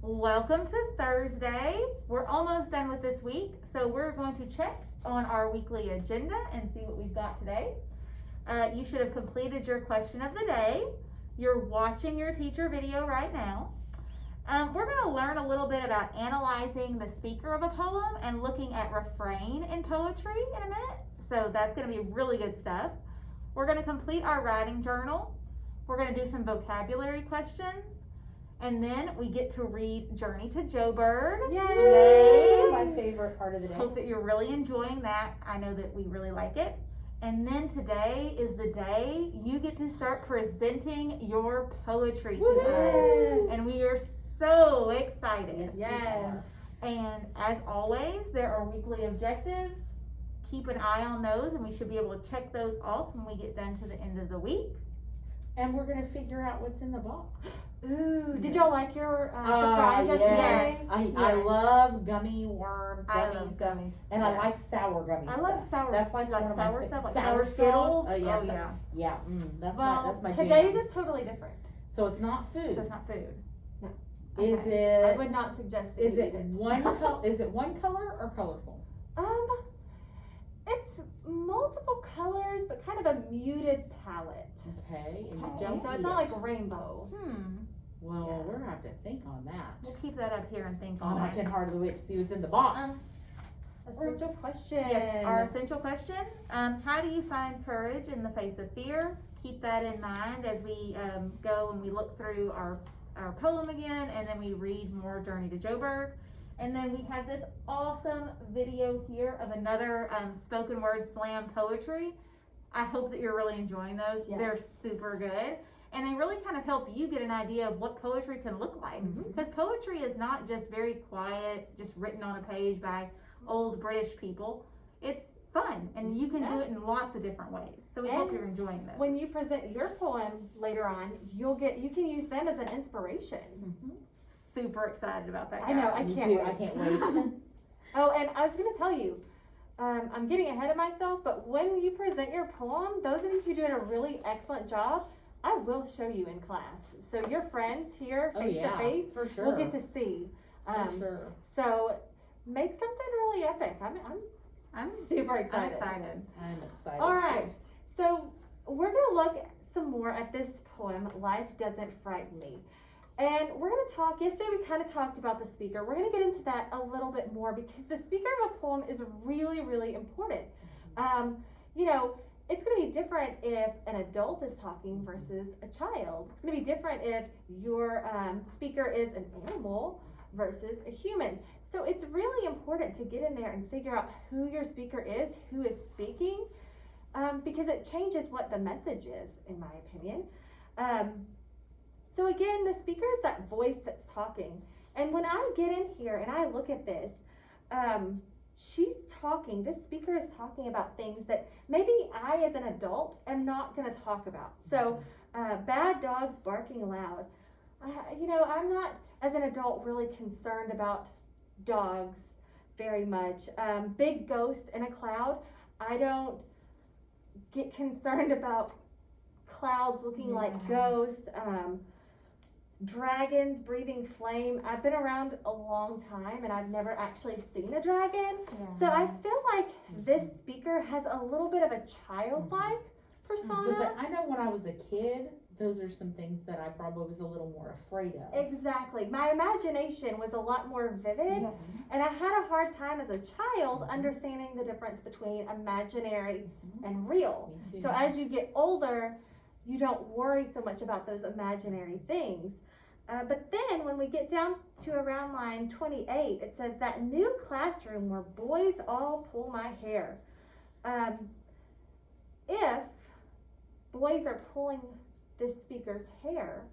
Welcome to Thursday. We're almost done with this week, so we're going to check on our weekly agenda and see what we've got today. You should have completed your question of the day. You're watching your teacher video right now. We're going to learn a little bit about analyzing the speaker of a poem and looking at refrain in poetry in a minute. So that's going to be really good stuff. We're going to complete our writing journal. We're going to do some vocabulary questions. And then we get to read Journey to Joburg. Yay! My favorite part of the day. Hope that you're really enjoying that. I know that we really like it. And then today is the day you get to start presenting your poetry to us. And we are so excited. Yes. And as always, there are weekly objectives. Keep an eye on those, and we should be able to check those off when we get done to the end of the week. And we're going to figure out what's in the box. Ooh, did y'all like your surprise yesterday? Yes. I love gummy worms, I gummies, love gummies. and I like sour gummies. I love sour. That's like Like one of sour my stuff, like sour sour Skittles. Skittles? Yes. Oh, yeah. Yeah. That's Well, my today's jam. is totally different. So it's not food. So it's not food. Is Okay. it? I would not suggest that Is you it eat one color? Is it one color or colorful? It's multiple colors, but kind of a muted palette. Okay. And you Okay, don't so eat it's not it. like rainbow. Well, Yeah. we're gonna have to think on that. We'll keep that up here and think Oh, on I it. can hardly wait to see what's in the box. Essential question. Yes, our essential question. How do you find courage in the face of fear? Keep that in mind as we go and we look through our poem again, and then we read more Journey to Joburg. And then we have this awesome video here of another spoken word slam poetry. I hope that you're really enjoying those. Yes. They're super good. And they really kind of help you get an idea of what poetry can look like. Mhm. Because poetry is not just very quiet, just written on a page by old British people. It's fun, and you can do it in lots of different ways. So we hope And you're enjoying those. When you present your poem later on, you can use them as an inspiration. Super excited about that. I know, guys. Me can't too. wait. I can't wait. Oh, and I was going to tell you, I'm getting ahead of myself, but when you present your poem, those of you who are doing a really excellent job, I will show you in class. So your friends here, Oh face yeah, to face, for sure. will get to see. For sure. So make something really epic. I'm super I'm excited. excited. I'm excited. All right, so we're going to look some more at this poem, Life Doesn't Frighten Me. And we're going to talk, yesterday we kind of talked about the speaker. We're going to get into that a little bit more because the speaker of a poem is really, really important. It's going to be different if an adult is talking versus a child. It's going to be different if your speaker is an animal versus a human. So it's really important to get in there and figure out who your speaker is, who is speaking, because it changes what the message is, in my opinion. So again, the speaker is that voice that's talking. And when I get in here and I look at this, she's talking, this speaker is talking about things that maybe I as an adult am not going to talk about. So bad dogs barking loud. I'm not as an adult really concerned about dogs very much. Big ghost in a cloud, I don't get concerned about clouds looking like ghosts. Dragons breathing flame. I've been around a long time and I've never actually seen a dragon. So I feel like this speaker has a little bit of a childlike persona. I know when I was a kid, those are some things that I probably was a little more afraid of. Exactly. My imagination was a lot more vivid, and I had a hard time as a child understanding the difference between imaginary and real. Me too. So as you get older, you don't worry so much about those imaginary things. But then when we get down to around line 28, it says, that new classroom where boys all pull my hair. If boys are pulling this speaker's hair,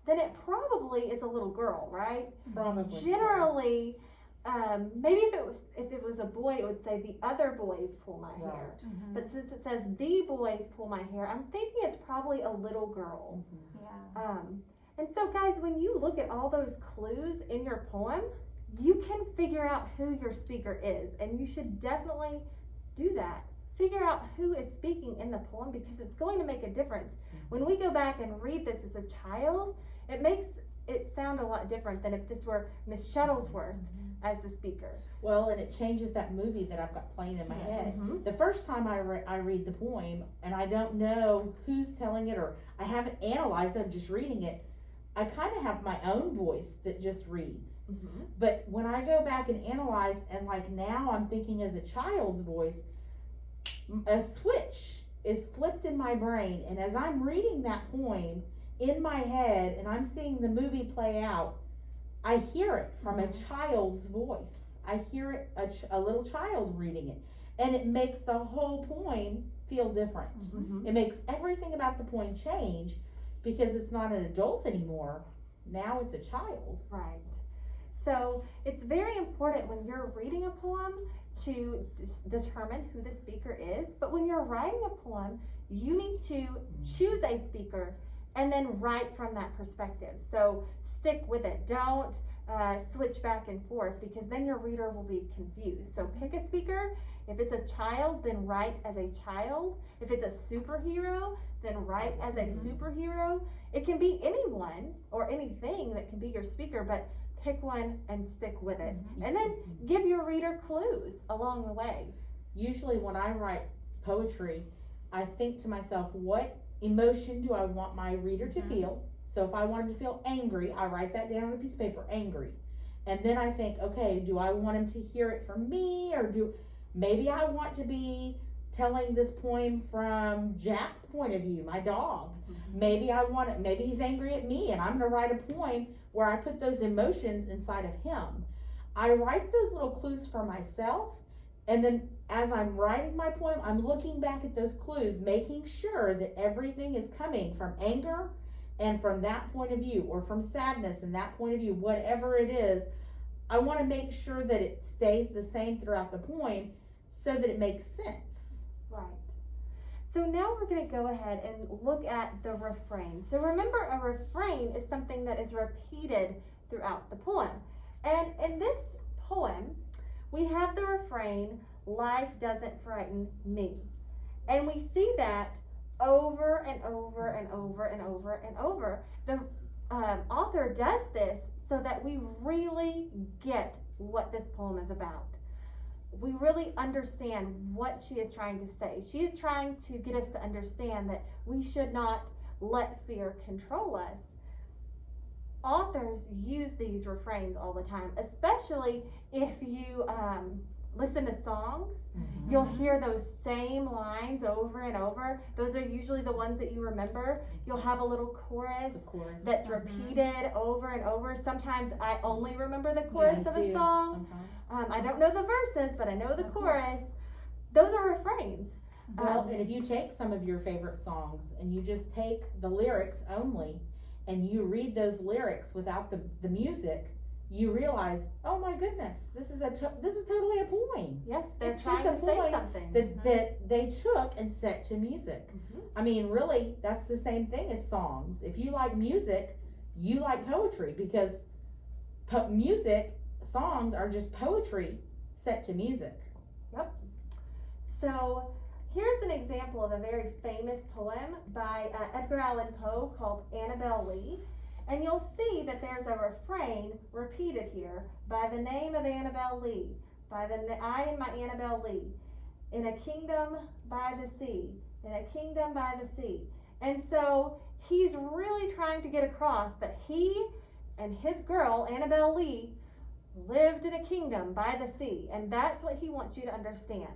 then it probably is a little girl, right? Probably. Generally, maybe if it was a boy, it would say the other boys pull my hair. Right. But since it says the boys pull my hair, I'm thinking it's probably a little girl. Yeah. And so guys, when you look at all those clues in your poem, you can figure out who your speaker is, and you should definitely do that. Figure out who is speaking in the poem because it's going to make a difference. When we go back and read this as a child, it makes it sound a lot different than if this were Miss Shuttlesworth as the speaker. Well, and it changes that movie that I've got playing in my Yes. head. Mhm. The first time I read the poem, and I don't know who's telling it, or I haven't analyzed it, I'm just reading it, I kind of have my own voice that just reads. Mhm. But when I go back and analyze, and like now I'm thinking as a child's voice, a switch is flipped in my brain, and as I'm reading that poem in my head and I'm seeing the movie play out, I hear it from a child's voice. I hear it, a little child reading it, and it makes the whole poem feel different. Mhm. It makes everything about the poem change because it's not an adult anymore. Now it's a child. Right. So it's very important when you're reading a poem to determine who the speaker is, but when you're writing a poem, you need to choose a speaker and then write from that perspective. So stick with it. Don't switch back and forth, because then your reader will be confused. So pick a speaker. If it's a child, then write as a child. If it's a superhero, then write as a superhero. It can be anyone or anything that can be your speaker, but pick one and stick with it. And then give your reader clues along the way. Usually when I write poetry, I think to myself, what emotion do I want my reader to feel? So if I want him to feel angry, I write that down on a piece of paper, angry. And then I think, okay, do I want him to hear it from me, or maybe I want to be telling this poem from Jack's point of view, my dog. Maybe he's angry at me, and I'm gonna write a poem where I put those emotions inside of him. I write those little clues for myself, and then as I'm writing my poem, I'm looking back at those clues, making sure that everything is coming from anger and from that point of view, or from sadness and that point of view, whatever it is. I want to make sure that it stays the same throughout the poem so that it makes sense. Right. So now we're going to go ahead and look at the refrain. So remember, a refrain is something that is repeated throughout the poem. And in this poem, we have the refrain, "Life doesn't frighten me." And we see that over and over and over and over and over. The author does this so that we really get what this poem is about. We really understand what she is trying to say. She is trying to get us to understand that we should not let fear control us. Authors use these refrains all the time, especially if you listen to songs. You'll hear those same lines over and over. Those are usually the ones that you remember. You'll have a little chorus The chorus. that's repeated over and over. Sometimes I only remember the chorus Yeah, of I a do, song. sometimes. I don't know the verses, but I know the chorus. Those are refrains. Well, and if you take some of your favorite songs and you just take the lyrics only, and you read those lyrics without the music, you realize, oh my goodness, this is totally a poem Yes, they're It's trying just to a say point something. that they took and set to music. Mhm. I mean, really, that's the same thing as songs. If you like music, you like poetry, because songs are just poetry set to music. So here's an example of a very famous poem by Edgar Allan Poe called Annabel Lee. And you'll see that there's a refrain repeated here, by the name of Annabel Lee, I am my Annabel Lee, in a kingdom by the sea, in a kingdom by the sea. And so he's really trying to get across that he and his girl, Annabel Lee, lived in a kingdom by the sea. And that's what he wants you to understand.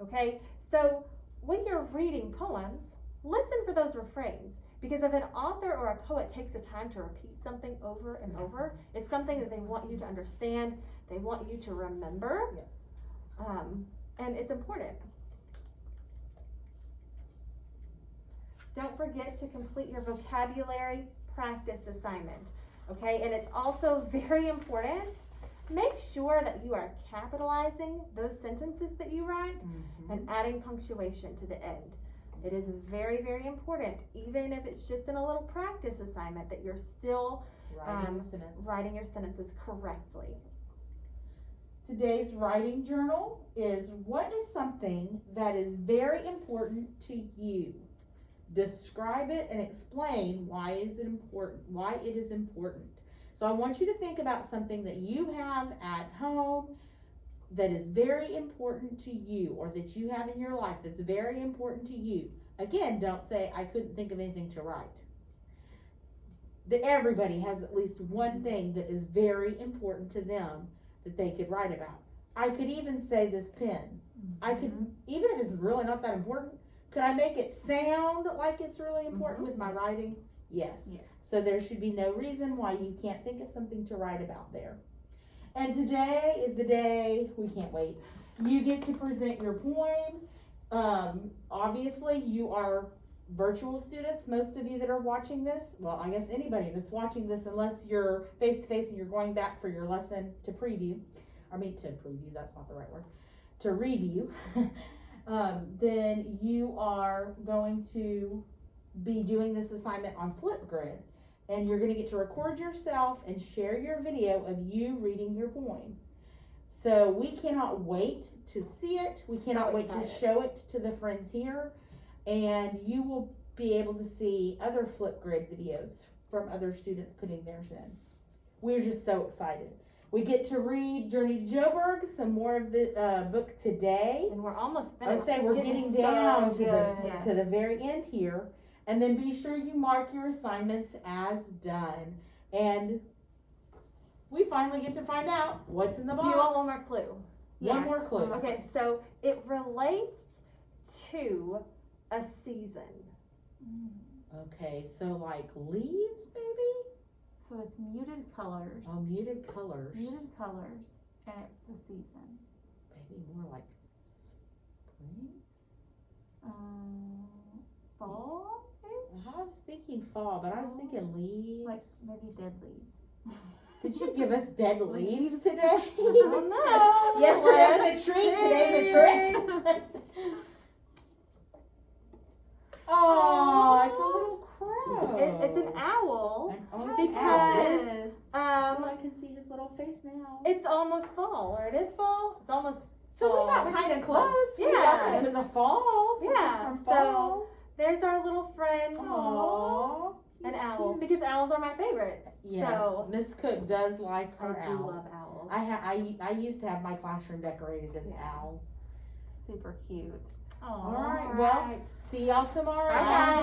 Okay? So when you're reading poems, listen for those refrains. Because if an author or a poet takes the time to repeat something over and over, it's something that they want you to understand, they want you to remember, and it's important. Don't forget to complete your vocabulary practice assignment, okay? And it's also very important, make sure that you are capitalizing those sentences that you write and adding punctuation to the end. It is very, very important, even if it's just in a little practice assignment, that you're still writing your sentences correctly. Today's writing journal is, what is something that is very important to you? Describe it and explain why it is important. So I want you to think about something that you have at home that is very important to you, or that you have in your life that's very important to you. Again, don't say, I couldn't think of anything to write. Everybody has at least one thing that is very important to them that they could write about. I could even say this pen. I could, even if it's really not that important, could I make it sound like it's really important with my writing? Yes. Yes. So there should be no reason why you can't think of something to write about there. And today is the day, we can't wait. You get to present your poem. Obviously you are virtual students, most of you that are watching this. Well, I guess anybody that's watching this, unless you're face to face and you're going back for your lesson to preview. That's not the right word. To review. Then you are going to be doing this assignment on Flipgrid. And you're going to get to record yourself and share your video of you reading your poem. So we cannot wait to see it. We cannot wait to show it to the friends here. And you will be able to see other Flipgrid videos from other students putting theirs in. We're just so excited. We get to read Journey to Joburg, some more of the book today. And we're almost I finished. would say we're It's getting so down to good. the very end here. And then be sure you mark your assignments as done. And we finally get to find out what's in the box. Do you want one more clue? One Yes. more clue. Okay, so it relates to a season. Okay, so like leaves maybe? So it's muted colors. Oh, muted colors. Muted colors, and it's a season. Maybe more like spring? Fall? I was thinking fall, but I was thinking leaves. Like maybe dead leaves. Did you give us dead leaves today? I don't know. Yesterday's a treat, today's a trick. Oh, it's a little crow. It's an owl. Because Because I can see his little face now. it's almost fall, or it is fall. It's almost So we got fall. kind of close. We Yeah. got that it was a fall. something Yeah, From so fall. There's our little friend, Aww. an he's owl, cute. because owls are my favorite. Yes, So Miss Cook does like her I do owls. love owls. I used to have my classroom decorated as Yeah. owls. Super cute. All right. All Well, right. see y'all tomorrow. Bye.